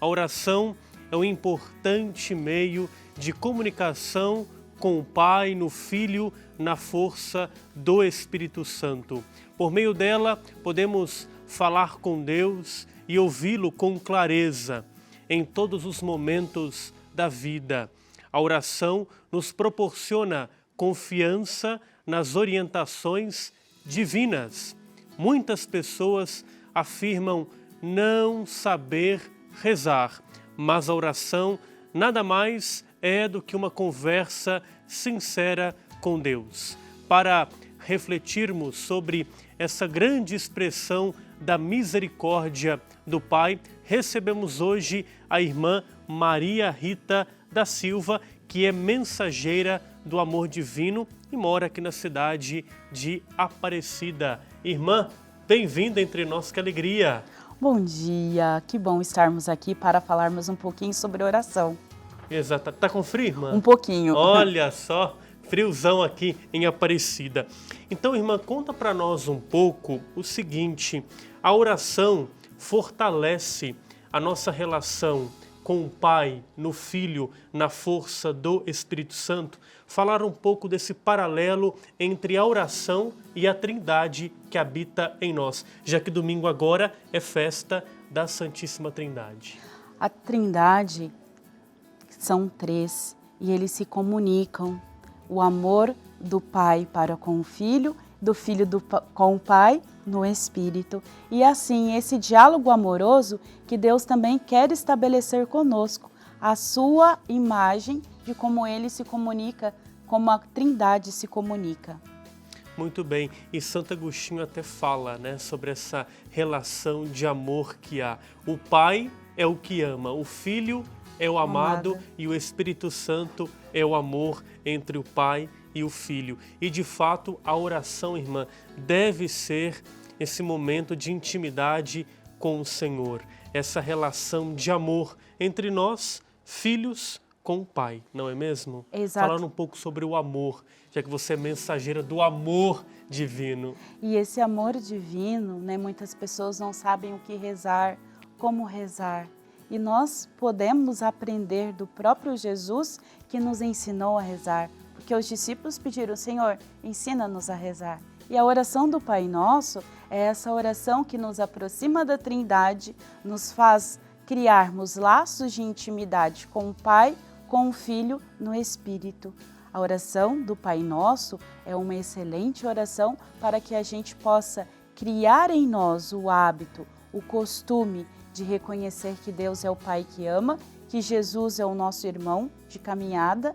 A oração é um importante meio de comunicação com o Pai, no Filho, na força do Espírito Santo. Por meio dela, podemos falar com Deus e ouvi-lo com clareza em todos os momentos da vida. A oração nos proporciona confiança nas orientações divinas. Muitas pessoas afirmam não saber rezar, mas a oração nada mais é do que uma conversa sincera com Deus. Para refletirmos sobre essa grande expressão da misericórdia do Pai, recebemos hoje a irmã Maria Rita da Silva, que é mensageira do amor divino e mora aqui na cidade de Aparecida. Irmã, bem-vinda entre nós, que alegria! Bom dia, que bom estarmos aqui para falarmos um pouquinho sobre oração. Exato. Tá com frio, irmã? Um pouquinho. Olha só, friozão aqui em Aparecida. Então, irmã, conta para nós um pouco o seguinte: a oração fortalece a nossa relação com o Pai, no Filho, na força do Espírito Santo. Falar um pouco desse paralelo entre a oração e a Trindade que habita em nós, já que domingo agora é festa da Santíssima Trindade. A Trindade são três e eles se comunicam. O amor do Pai para com o Filho, do Filho com o Pai no Espírito. E assim, esse diálogo amoroso que Deus também quer estabelecer conosco, a sua imagem de como ele se comunica, como a Trindade se comunica. Muito bem, e Santo Agostinho até fala, sobre essa relação de amor que há. O Pai é o que ama, o Filho é o amado e o Espírito Santo é o amor entre o Pai e o Filho. E de fato a oração, irmã, deve ser esse momento de intimidade com o Senhor, essa relação de amor entre nós, filhos, com o Pai, não é mesmo? Exato. Falando um pouco sobre o amor, já que você é mensageira do amor divino. E esse amor divino, muitas pessoas não sabem o que rezar, como rezar. E nós podemos aprender do próprio Jesus que nos ensinou a rezar, porque os discípulos pediram: Senhor, ensina-nos a rezar. E a oração do Pai Nosso é essa oração que nos aproxima da Trindade, nos faz criarmos laços de intimidade com o Pai, com o Filho, no Espírito. A oração do Pai Nosso é uma excelente oração para que a gente possa criar em nós o hábito, o costume de reconhecer que Deus é o Pai que ama, que Jesus é o nosso irmão de caminhada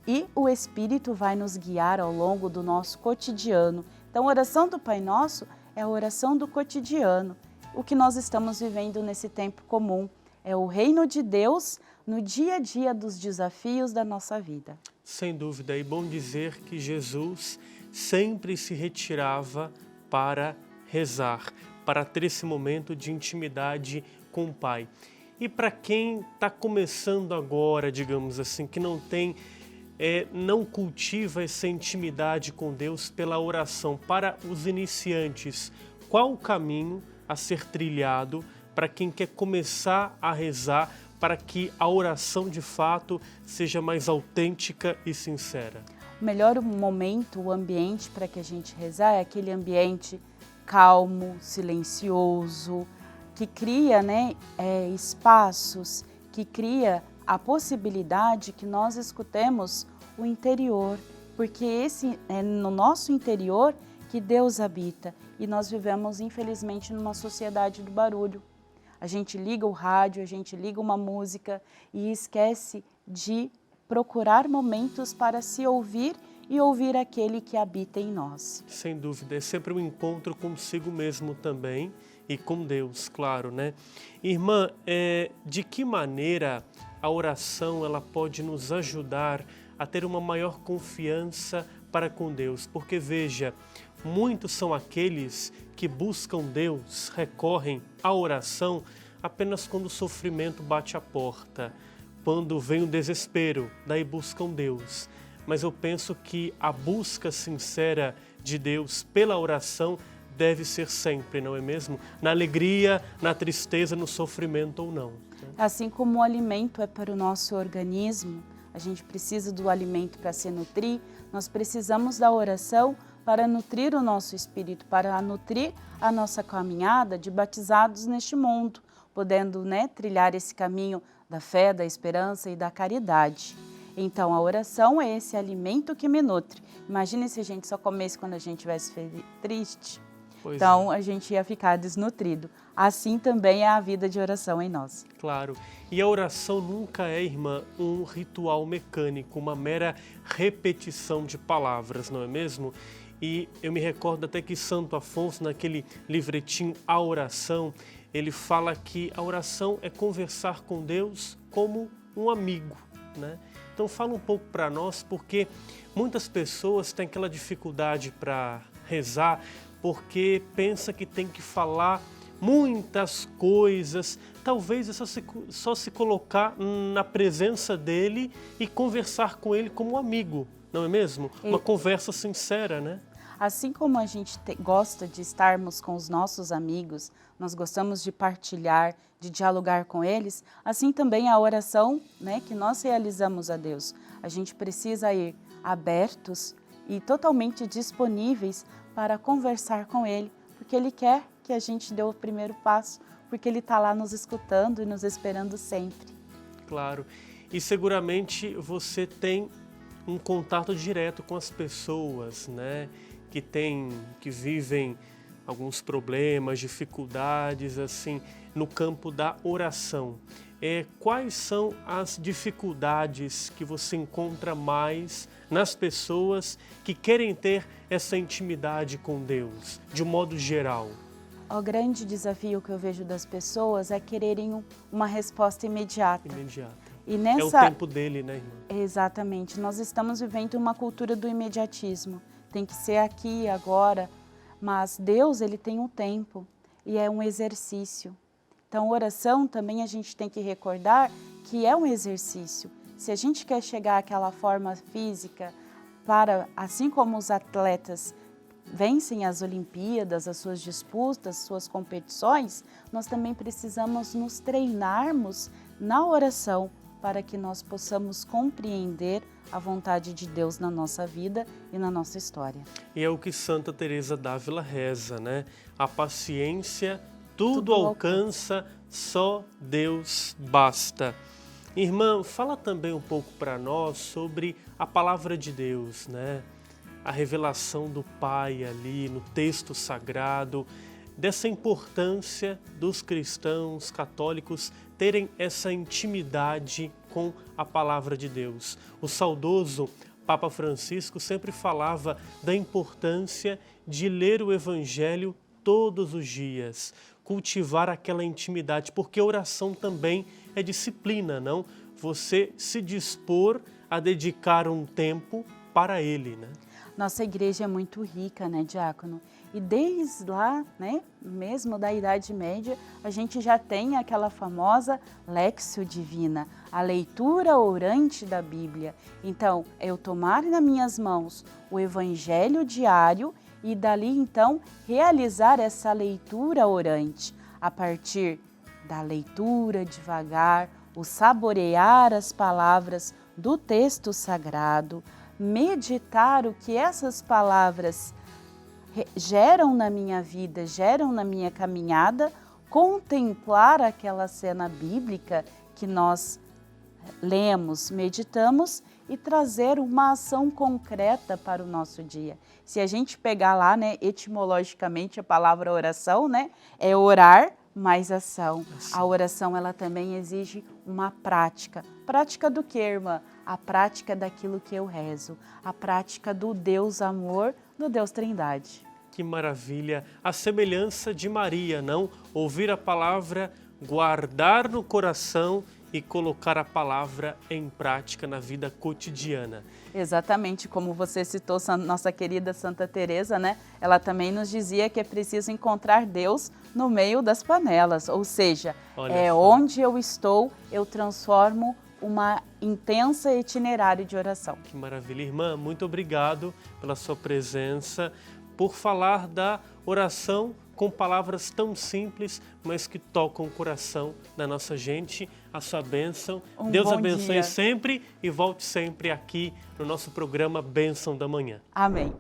e o Espírito vai nos guiar ao longo do nosso cotidiano. Então, a oração do Pai Nosso é a oração do cotidiano. O que nós estamos vivendo nesse tempo comum é o reino de Deus no dia a dia dos desafios da nossa vida. Sem dúvida, é bom dizer que Jesus sempre se retirava para rezar, para ter esse momento de intimidade com o Pai. E para quem está começando agora, digamos assim, que não cultiva essa intimidade com Deus pela oração, para os iniciantes, qual o caminho a ser trilhado para quem quer começar a rezar, para que a oração de fato seja mais autêntica e sincera? O melhor momento, o ambiente para que a gente rezar é aquele ambiente calmo, silencioso, que cria espaços, que cria a possibilidade que nós escutemos o interior, porque é no nosso interior que Deus habita e nós vivemos, infelizmente, numa sociedade do barulho. A gente liga o rádio, a gente liga uma música e esquece de procurar momentos para se ouvir e ouvir aquele que habita em nós. Sem dúvida, é sempre um encontro consigo mesmo também e com Deus, claro, Irmã, de que maneira a oração ela pode nos ajudar a ter uma maior confiança para com Deus? Porque veja, muitos são aqueles que buscam Deus, recorrem à oração apenas quando o sofrimento bate à porta, quando vem o desespero, daí buscam Deus. Mas eu penso que a busca sincera de Deus pela oração deve ser sempre, não é mesmo? Na alegria, na tristeza, no sofrimento ou não. Assim como o alimento é para o nosso organismo, a gente precisa do alimento para se nutrir, nós precisamos da oração para nutrir o nosso espírito, para nutrir a nossa caminhada de batizados neste mundo, podendo, trilhar esse caminho da fé, da esperança e da caridade. Então, a oração é esse alimento que me nutre. Imagine se a gente só comesse quando a gente estivesse triste. Então, a gente ia ficar desnutrido. Assim também é a vida de oração em nós. Claro. E a oração nunca é, irmã, um ritual mecânico, uma mera repetição de palavras, não é mesmo? E eu me recordo até que Santo Afonso, naquele livretinho A Oração, ele fala que a oração é conversar com Deus como um amigo, né? Então fala um pouco para nós, porque muitas pessoas têm aquela dificuldade para rezar, porque pensa que tem que falar muitas coisas, talvez é só se colocar na presença dele e conversar com ele como um amigo, não é mesmo? Uma conversa sincera, né? Assim como a gente gosta de estarmos com os nossos amigos, nós gostamos de partilhar, de dialogar com eles, assim também a oração, que nós realizamos a Deus. A gente precisa ir abertos e totalmente disponíveis para conversar com Ele, porque Ele quer que a gente dê o primeiro passo, porque Ele está lá nos escutando e nos esperando sempre. Claro, e seguramente você tem um contato direto com as pessoas, né? Que vivem alguns problemas, dificuldades, assim, no campo da oração. Quais são as dificuldades que você encontra mais nas pessoas que querem ter essa intimidade com Deus, de um modo geral? O grande desafio que eu vejo das pessoas é quererem uma resposta imediata. E É o tempo dele, né, irmã? Exatamente. Nós estamos vivendo uma cultura do imediatismo. Tem que ser aqui e agora, mas Deus, Ele tem um tempo e é um exercício. Então, oração também a gente tem que recordar que é um exercício. Se a gente quer chegar àquela forma física, assim como os atletas vencem as Olimpíadas, as suas disputas, as suas competições, nós também precisamos nos treinarmos na oração para que nós possamos compreender a vontade de Deus na nossa vida e na nossa história. E é o que Santa Teresa d'Ávila reza, né? A paciência tudo alcança, só Deus basta. Irmã, fala também um pouco para nós sobre a palavra de Deus, né? A revelação do Pai ali no texto sagrado, dessa importância dos cristãos católicos terem essa intimidade com a palavra de Deus. O saudoso Papa Francisco sempre falava da importância de ler o Evangelho todos os dias, cultivar aquela intimidade, porque a oração também é disciplina, não? Você se dispor a dedicar um tempo para Ele, né? Nossa igreja é muito rica, né, diácono? E desde lá, mesmo da Idade Média, a gente já tem aquela famosa Lectio Divina, a leitura orante da Bíblia. Então, eu tomar nas minhas mãos o Evangelho diário e dali, então, realizar essa leitura orante. A partir da leitura devagar, o saborear as palavras do texto sagrado, meditar o que essas palavras geram na minha vida, geram na minha caminhada, contemplar aquela cena bíblica que nós lemos, meditamos e trazer uma ação concreta para o nosso dia. Se a gente pegar lá, etimologicamente a palavra oração, é orar mais ação. A oração, ela também exige uma prática. Prática do que, irmã? A prática daquilo que eu rezo. A prática do Deus amor, do Deus Trindade. Que maravilha! A semelhança de Maria, não? Ouvir a palavra, guardar no coração e colocar a palavra em prática na vida cotidiana. Exatamente, como você citou nossa querida Santa Teresa, Ela também nos dizia que é preciso encontrar Deus no meio das panelas, ou seja, onde eu estou, eu transformo uma intensa itinerário de oração. Que maravilha, irmã, muito obrigado pela sua presença, por falar da oração com palavras tão simples, mas que tocam o coração da nossa gente. A sua bênção. Deus abençoe sempre e volte sempre aqui no nosso programa Bênção da Manhã. Amém.